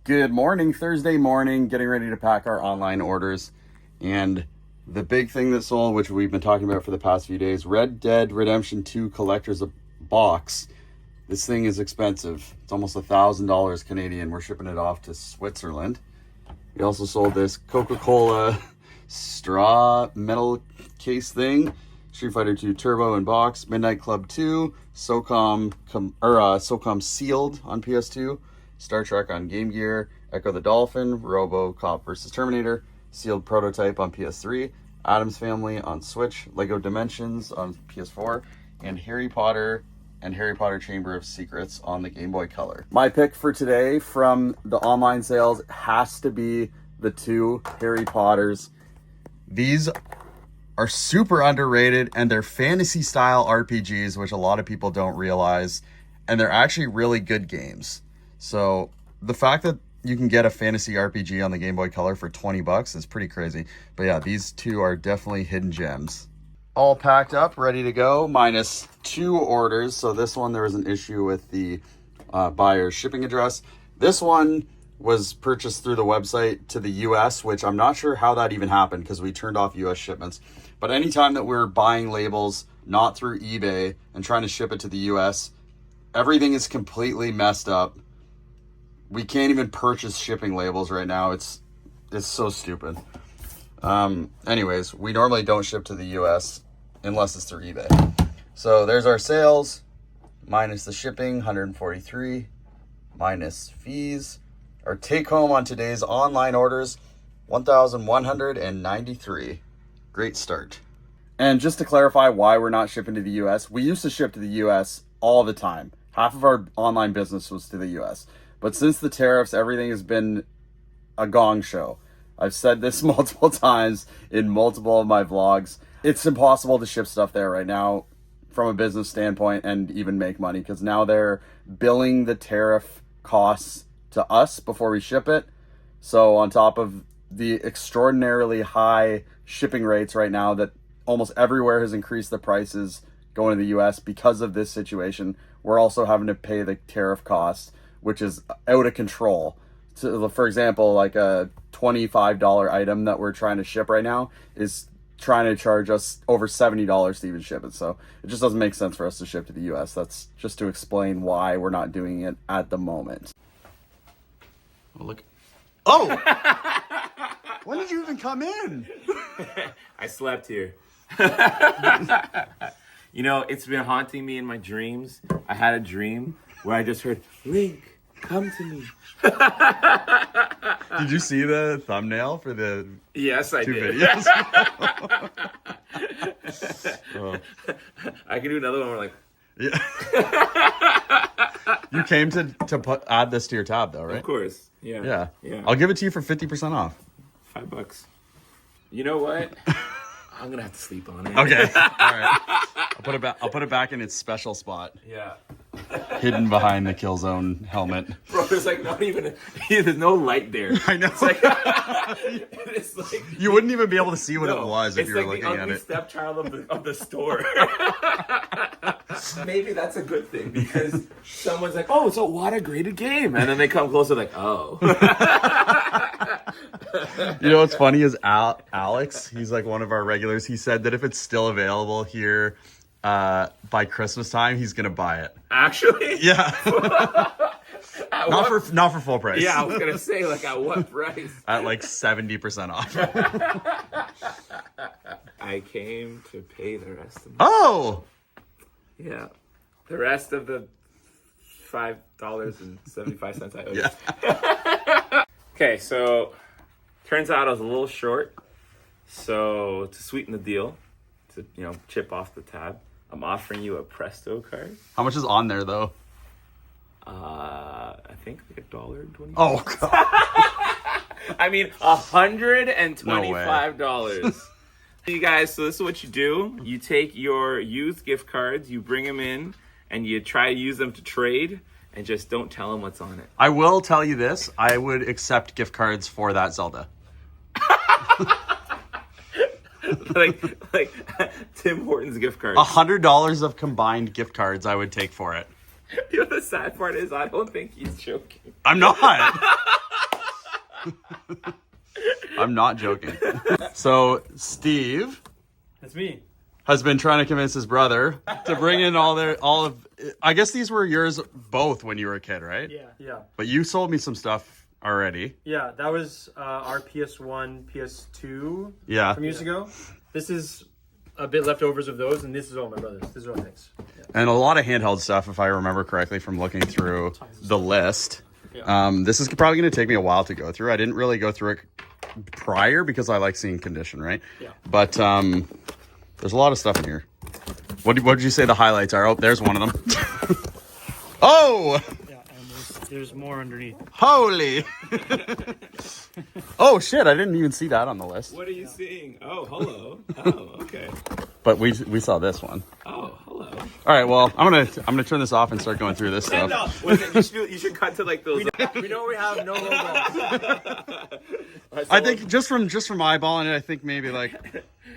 Good morning, Thursday morning, getting ready to pack our online orders. And the big thing that sold, which we've been talking about for the past few days, Red Dead Redemption 2 Collector's Box. This thing is expensive. It's almost $1,000 Canadian. We're shipping it off to Switzerland. We also sold this Coca-Cola straw metal case thing, Street Fighter 2 Turbo in box, Midnight Club 2, SOCOM Sealed on PS2, Star Trek on Game Gear, Echo the Dolphin, RoboCop vs. Terminator, Sealed Prototype on PS3, Addams Family on Switch, Lego Dimensions on PS4, and Harry Potter and Harry Potter Chamber of Secrets on the Game Boy Color. My pick for today from the online sales has to be the two Harry Potters. These are super underrated, and they're fantasy style RPGs, which a lot of people don't realize, and they're actually really good games. So the fact that you can get a fantasy RPG on the Game Boy Color for $20 is pretty crazy. But yeah, these two are definitely hidden gems. All packed up, ready to go, minus 2 orders. So this one, there was an issue with the buyer's shipping address. This one was purchased through the website to the US, which I'm not sure how that even happened because we turned off US shipments. But anytime that we're buying labels not through eBay and trying to ship it to the US, everything is completely messed up. We can't even purchase shipping labels right now. It's so stupid. Anyways, we normally don't ship to the US unless it's through eBay. So there's our sales, minus the shipping, 143, minus fees. Our take home on today's online orders, 1,193. Great start. And just to clarify why we're not shipping to the US, we used to ship to the US all the time. Half of our online business was to the US. But since the tariffs, everything has been a gong show. I've said this multiple times in multiple of my vlogs. It's impossible to ship stuff there right now from a business standpoint and even make money, because now they're billing the tariff costs to us before we ship it. So on top of the extraordinarily high shipping rates right now that almost everywhere has increased the prices going to the US because of this situation, we're also having to pay the tariff cost, which is out of control. So, for example, like a $25 item that we're trying to ship right now is trying to charge us over $70 to even ship it. So it just doesn't make sense for us to ship to the US. That's just to explain why we're not doing it at the moment. Well, look. Oh! When did you even come in? I slept here. You know, it's been haunting me in my dreams. I had a dream where I just heard, Link, come to me. Did you see the thumbnail for the Yes, I two did. videos? Oh. I can do another one where like... Yeah. You came to add this to your tab though, right? Of course. Yeah. I'll give it to you for 50% off. $5. You know what? I'm gonna have to sleep on it. Okay. All right. I'll put it back in its special spot. Yeah. Hidden behind the Killzone helmet. Bro, there's like not even there's no light there. I know. It's like you wouldn't even be able to see what it was if you were like looking at it. It's like the stepchild of the store. Maybe that's a good thing, because someone's like, "Oh, it's a water graded game," and then they come closer, like, "Oh." You know what's funny is Alex. He's like one of our regulars. He said that if it's still available here by Christmas time, he's gonna buy it. Actually, yeah. Not for full price. Yeah, I was gonna say, like, at what price? At like 70% off. I came to pay the rest of Oh. Yeah, the rest of the $5.75 I owe you. Yeah. Okay, so turns out I was a little short. So to sweeten the deal, to chip off the tab, I'm offering you a Presto card. How much is on there though? I think like $1.20. Oh god. I mean $125. You guys, so this is what you do. You take your used gift cards, you bring them in, and you try to use them to trade, and just don't tell them what's on it. I will tell you this. I would accept gift cards for that Zelda. like Tim Hortons gift cards. $100 of combined gift cards I would take for it. You know, the sad part is I don't think he's joking. I'm not. I'm not joking. So Steve That's me. has been trying to convince his brother to bring in all of. I guess these were yours both when you were a kid, right? Yeah. But you sold me some stuff already. Yeah, that was our PS1, PS2 Yeah. from years ago. This is a bit leftovers of those, and this is all my brother's. This is all things. Yeah. And a lot of handheld stuff, if I remember correctly from looking through the list. This is probably going to take me a while to go through. I didn't really go through it prior because I like seeing condition, right? Yeah. But there's a lot of stuff in here. What did you say the highlights are? Oh, there's one of them. Oh! Yeah, and there's more underneath. Holy! Oh shit! I didn't even see that on the list. What are you seeing? Oh, hello. Oh, okay. But we saw this one. Oh, hello. All right. Well, I'm gonna turn this off and start going through this stuff. No, you should cut to like those. We know we have no logo. I think just from eyeballing it, I think maybe like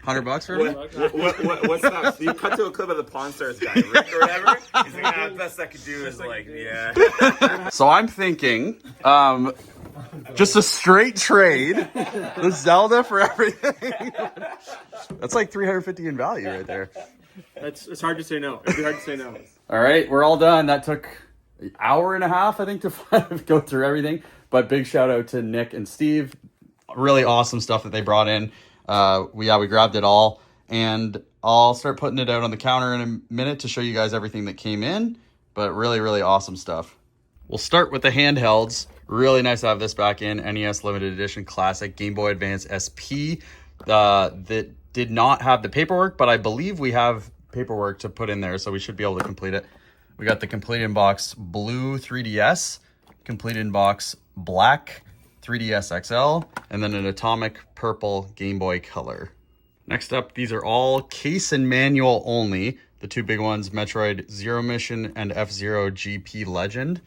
$100 for it. What's that? You cut to a clip of the Pawn Stars guy, Rick or whatever. He's like, best I could do is like, yeah. So I'm thinking, just a straight trade, the Zelda for everything. That's like $350 in value right there. It's hard to say no. It'd be hard to say no. All right, we're all done. That took an hour and a half, I think, to go through everything. But big shout out to Nick and Steve. Really awesome stuff that they brought in. We grabbed it all, and I'll start putting it out on the counter in a minute to show you guys everything that came in. But really, really awesome stuff. We'll start with the handhelds. Really nice to have this back in. NES Limited Edition Classic Game Boy Advance SP. That did not have the paperwork, but I believe we have paperwork to put in there, so we should be able to complete it. We got the complete in box blue 3DS, complete in box black 3DS XL, and then an atomic purple Game Boy Color. Next up, these are all case and manual only. The two big ones, Metroid Zero Mission and F-Zero GP Legend.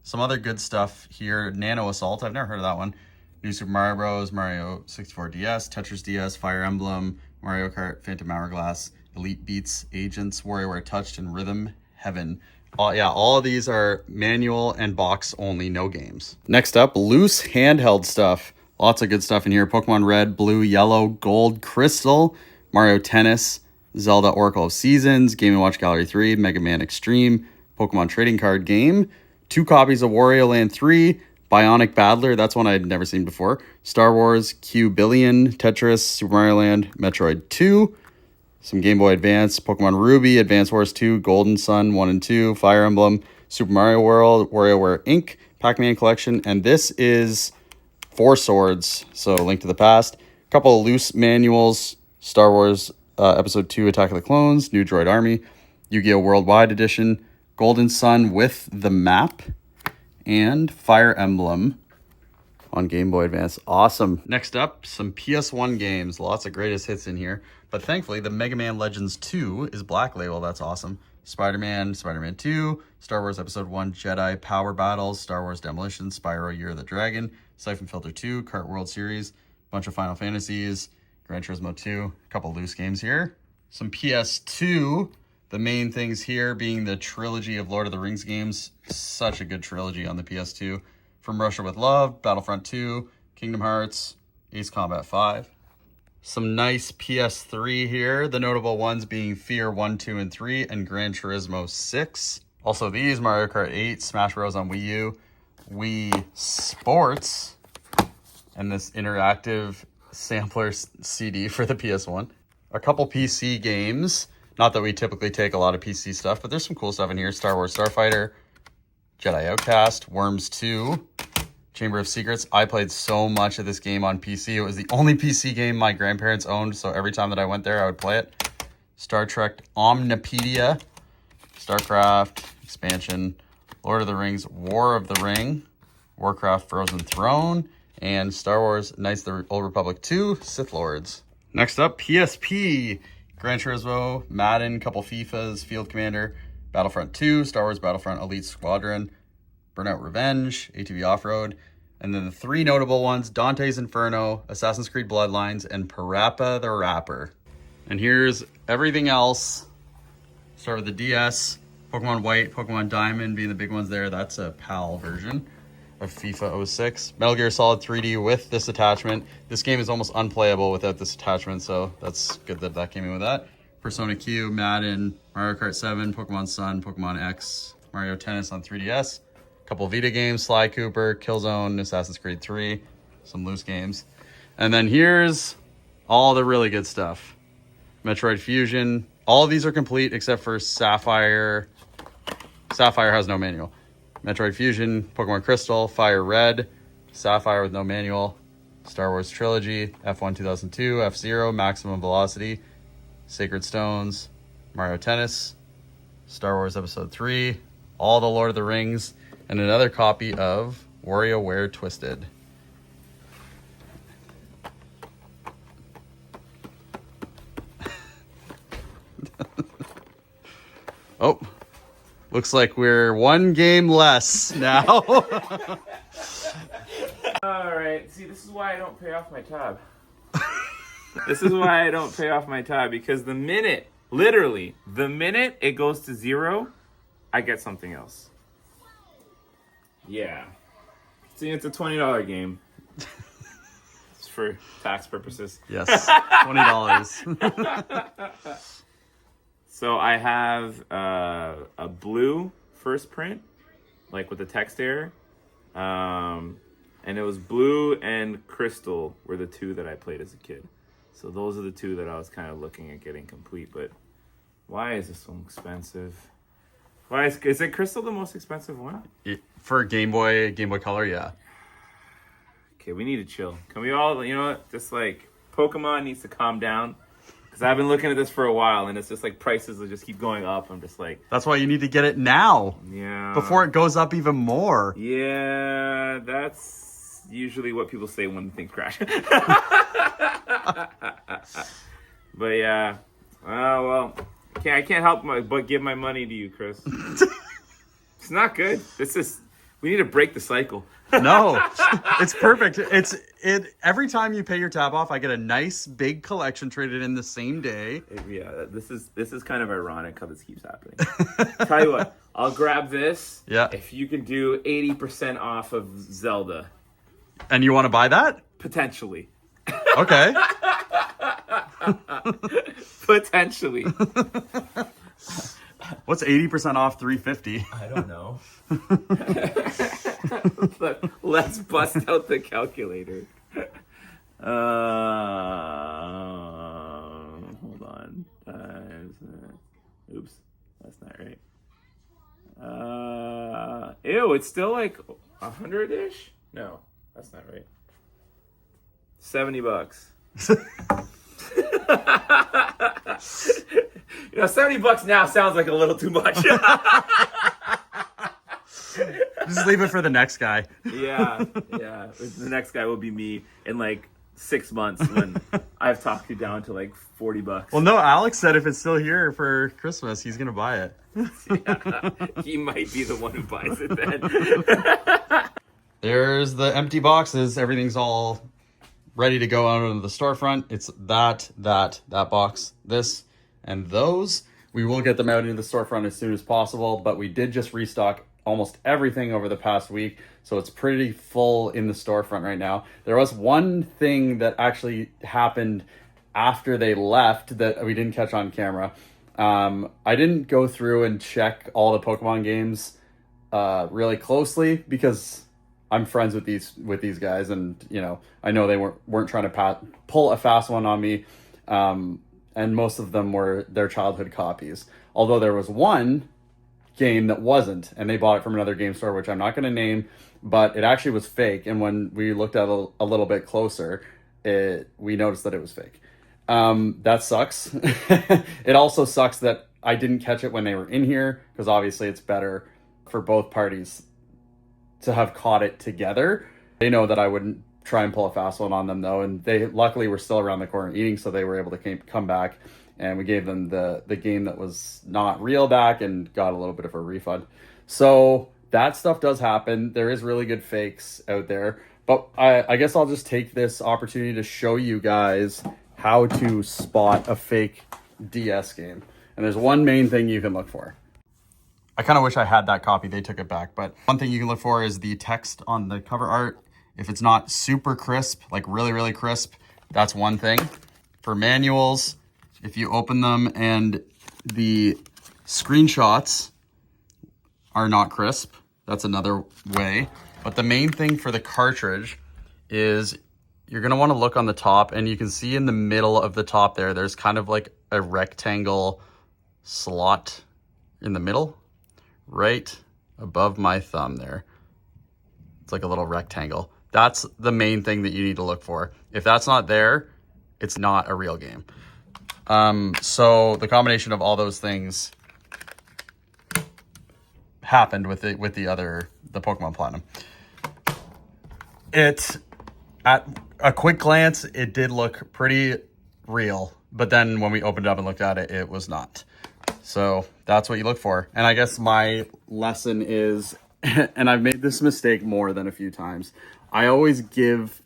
Some other good stuff here. Nano Assault, I've never heard of that one. New Super Mario Bros., Mario 64 DS, Tetris DS, Fire Emblem, Mario Kart, Phantom Hourglass, Elite Beats, Agents, WarioWare Touched, and Rhythm Heaven. All of these are manual and box only, no games. Next up, loose handheld stuff. Lots of good stuff in here. Pokemon Red, Blue, Yellow, Gold, Crystal, Mario Tennis, Zelda Oracle of Seasons, Game & Watch Gallery 3, Mega Man Extreme, Pokemon Trading Card Game, 2 copies of Wario Land 3, Bionic Battler, that's one I'd never seen before, Star Wars, Q Billion, Tetris, Super Mario Land, Metroid 2, some Game Boy Advance, Pokemon Ruby, Advance Wars 2, Golden Sun 1 and 2, Fire Emblem, Super Mario World, WarioWare Inc., Pac-Man Collection, and this is 4 Swords, so Link to the Past. A couple of loose manuals, Star Wars Episode 2, Attack of the Clones, New Droid Army, Yu-Gi-Oh! Worldwide Edition, Golden Sun with the map, and Fire Emblem on Game Boy Advance. Awesome. Next up, some PS1 games. Lots of greatest hits in here. But thankfully, the Mega Man Legends 2 is Black Label. That's awesome. Spider-Man, Spider-Man 2, Star Wars Episode 1, Jedi Power Battles, Star Wars Demolition, Spyro Year of the Dragon, Siphon Filter 2, Kart World Series, bunch of Final Fantasies, Gran Turismo 2, a couple loose games here. Some PS2. The main things here being the trilogy of Lord of the Rings games. Such a good trilogy on the PS2. From Russia with Love, Battlefront 2, Kingdom Hearts, Ace Combat 5. Some nice PS3 here. The notable ones being Fear 1, 2, and 3, and Gran Turismo 6. Also these, Mario Kart 8, Smash Bros. On Wii U, Wii Sports, and this interactive sampler CD for the PS1. A couple PC games. Not that we typically take a lot of PC stuff, but there's some cool stuff in here. Star Wars Starfighter, Jedi Outcast, Worms 2, Chamber of Secrets. I played so much of this game on PC. It was the only PC game my grandparents owned, so every time that I went there, I would play it. Star Trek Omnipedia, StarCraft Expansion, Lord of the Rings War of the Ring, Warcraft Frozen Throne, and Star Wars Knights of the Old Republic 2, Sith Lords. Next up, PSP. Gran Turismo, Madden, couple FIFAs, Field Commander, Battlefront 2, Star Wars Battlefront Elite Squadron, Burnout Revenge, ATV Off-Road, and then the 3 notable ones, Dante's Inferno, Assassin's Creed Bloodlines, and Parappa the Rapper. And here's everything else. Start with the DS, Pokemon White, Pokemon Diamond being the big ones there. That's a PAL version. of FIFA 06. Metal Gear Solid 3D with this attachment. This game is almost unplayable without this attachment, so that's good that that came in with that. Persona Q, Madden, Mario Kart 7, Pokemon Sun, Pokemon X, Mario Tennis on 3DS. A couple Vita games, Sly Cooper, Killzone, Assassin's Creed 3, some loose games. And then here's all the really good stuff. Metroid Fusion. All of these are complete except for Sapphire. Sapphire has no manual. Metroid Fusion, Pokemon Crystal, Fire Red, Sapphire with no manual, Star Wars Trilogy, F1 2002, F-Zero, Maximum Velocity, Sacred Stones, Mario Tennis, Star Wars Episode 3, all the Lord of the Rings, and another copy of WarioWare Twisted. Oh, looks like we're one game less now. All right. See, this is why I don't pay off my tab. This is why I don't pay off my tab, because the minute, literally, the minute it goes to 0, I get something else. Yeah. See, it's a $20 game. It's for tax purposes. Yes, $20. So I have a blue first print, like with the text error. And it was blue and crystal were the two that I played as a kid. So those are the two that I was kind of looking at getting complete. But why is this so expensive? Why is it crystal the most expensive one? For Game Boy Color, yeah. Okay, we need to chill. Can we all, you know what? Just like Pokemon needs to calm down. Because I've been looking at this for a while, and it's just like prices will just keep going up. I'm just like... That's why you need to get it now. Yeah. Before it goes up even more. Yeah, that's usually what people say when things crash. But yeah. Well, I can't help but give my money to you, Chris. It's not good. We need to break the cycle. No, it's perfect. Every time you pay your tab off, I get a nice big collection traded in the same day. Yeah, this is kind of ironic how this keeps happening. Tell you what, I'll grab this. Yeah. If you can do 80% off of Zelda. And you want to buy that? Potentially. Okay. Potentially. What's 80% off 350? I don't know. Let's bust out the calculator. Hold on. Oops, that's not right. Ew, it's still like 100-ish? No, that's not right. $70. You know, $70 now sounds like a little too much. Just leave it for the next guy. Yeah. The next guy will be me in like 6 months when I've talked you down to like $40. Well, no, Alex said if it's still here for Christmas, he's going to buy it. Yeah, he might be the one who buys it then. There's the empty boxes. Everything's all ready to go out into the storefront. It's that box, this, and those. We will get them out into the storefront as soon as possible, but we did just restock almost everything over the past week, so it's pretty full in the storefront right now. There was one thing that actually happened after they left that we didn't catch on camera. I didn't go through and check all the Pokemon games really closely because I'm friends with these guys, and you know, I know they weren't trying to pull a fast one on me, and most of them were their childhood copies. Although there was one game that wasn't, and they bought it from another game store, which I'm not going to name, but it actually was fake. And when we looked at it a little bit closer, we noticed that it was fake. That sucks. It also sucks that I didn't catch it when they were in here, because obviously it's better for both parties to have caught it together. They know that I wouldn't try and pull a fast one on them though, and they luckily were still around the corner eating, so they were able to come back, and we gave them the game that was not real back and got a little bit of a refund. So that stuff does happen. There is really good fakes out there, but I guess I'll just take this opportunity to show you guys how to spot a fake DS game. And there's one main thing you can look for. I kind of wish I had that copy. They took it back. But one thing you can look for is the text on the cover art. If it's not super crisp, like really, really crisp, that's one thing. For manuals, if you open them and the screenshots are not crisp, that's another way. But the main thing for the cartridge is you're going to want to look on the top, and you can see in the middle of the top there, there's kind of like a rectangle slot in the middle, right above my thumb there. It's like a little rectangle. That's the main thing that you need to look for. If that's not there, it's not a real game. So the combination of all those things happened with the Pokemon Platinum. At a quick glance, it did look pretty real, but then when we opened it up and looked at it, it was not. So that's what you look for. And I guess my lesson is, and I've made this mistake more than a few times, I always give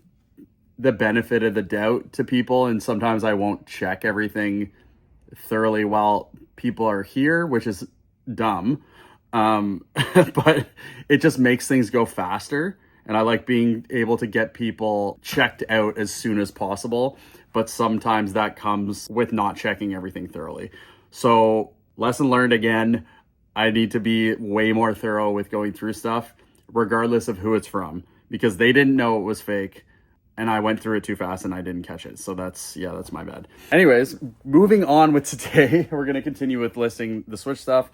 the benefit of the doubt to people, and sometimes I won't check everything thoroughly while people are here, which is dumb. But it just makes things go faster. And I like being able to get people checked out as soon as possible. But sometimes that comes with not checking everything thoroughly. So lesson learned again, I need to be way more thorough with going through stuff, regardless of who it's from. Because they didn't know it was fake. And I went through it too fast and I didn't catch it. So that's my bad. Anyways, moving on with today, we're going to continue with listing the Switch stuff.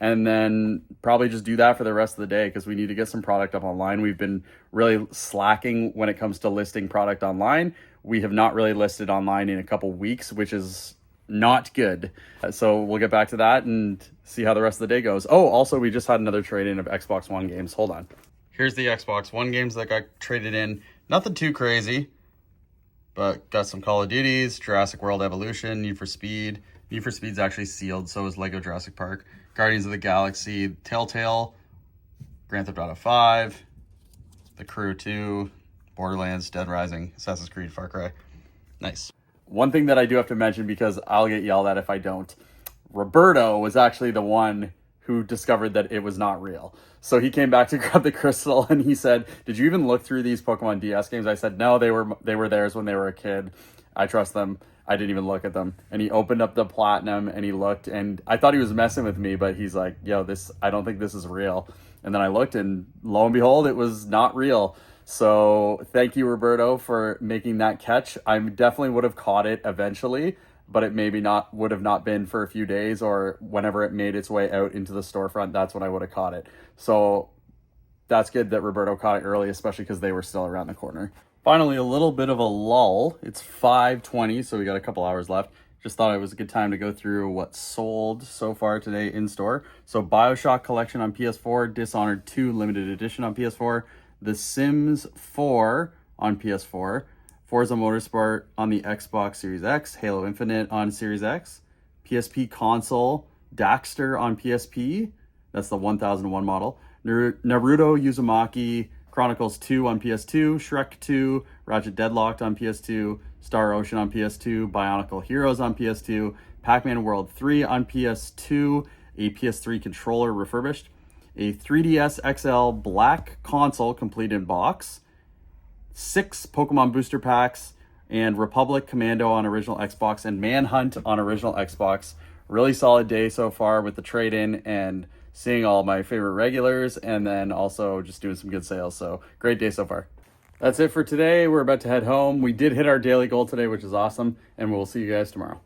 And then probably just do that for the rest of the day because we need to get some product up online. We've been really slacking when it comes to listing product online. We have not really listed online in a couple weeks, which is not good. So we'll get back to that and see how the rest of the day goes. Oh, also, we just had another trade-in of Xbox One games. Hold on. Here's the Xbox One games that got traded in. Nothing too crazy, but got some Call of Duties, Jurassic World Evolution, Need for Speed. Need for Speed's actually sealed, so is Lego Jurassic Park. Guardians of the Galaxy, Telltale, Grand Theft Auto 5, The Crew 2, Borderlands, Dead Rising, Assassin's Creed, Far Cry. Nice. One thing that I do have to mention, because I'll get yelled at if I don't, Roberto was actually the one who discovered that it was not real. So he came back to grab the Crystal and he said, "Did you even look through these Pokemon DS games?" I said, "No, they were theirs when they were a kid. I trust them. I didn't even look at them." And he opened up the Platinum and he looked, and I thought he was messing with me, but he's like, "Yo, I don't think this is real." And then I looked, and lo and behold, it was not real. So thank you, Roberto, for making that catch. I definitely would have caught it eventually, but it would have not been for a few days, or whenever it made its way out into the storefront, that's when I would have caught it. So that's good that Roberto caught it early, especially because they were still around the corner. Finally, a little bit of a lull. It's 5:20, so we got a couple hours left. Just thought it was a good time to go through what's sold so far today in store. So BioShock Collection on PS4, Dishonored 2 Limited Edition on PS4, The Sims 4 on PS4, Forza Motorsport on the Xbox Series X, Halo Infinite on Series X, PSP console, Daxter on PSP, that's the 1001 model, Naruto Uzumaki Chronicles 2 on PS2, Shrek 2, Ratchet Deadlocked on PS2, Star Ocean on PS2, Bionicle Heroes on PS2, Pac-Man World 3 on PS2, a PS3 controller refurbished, a 3DS XL black console complete in box, 6 Pokemon booster packs, and Republic Commando on original Xbox and Manhunt on original Xbox. Really solid day so far with the trade-in and seeing all my favorite regulars, and then also just doing some good sales. So great day so far. That's it for today. We're about to head home. We did hit our daily goal today, which is awesome, and we'll see you guys tomorrow.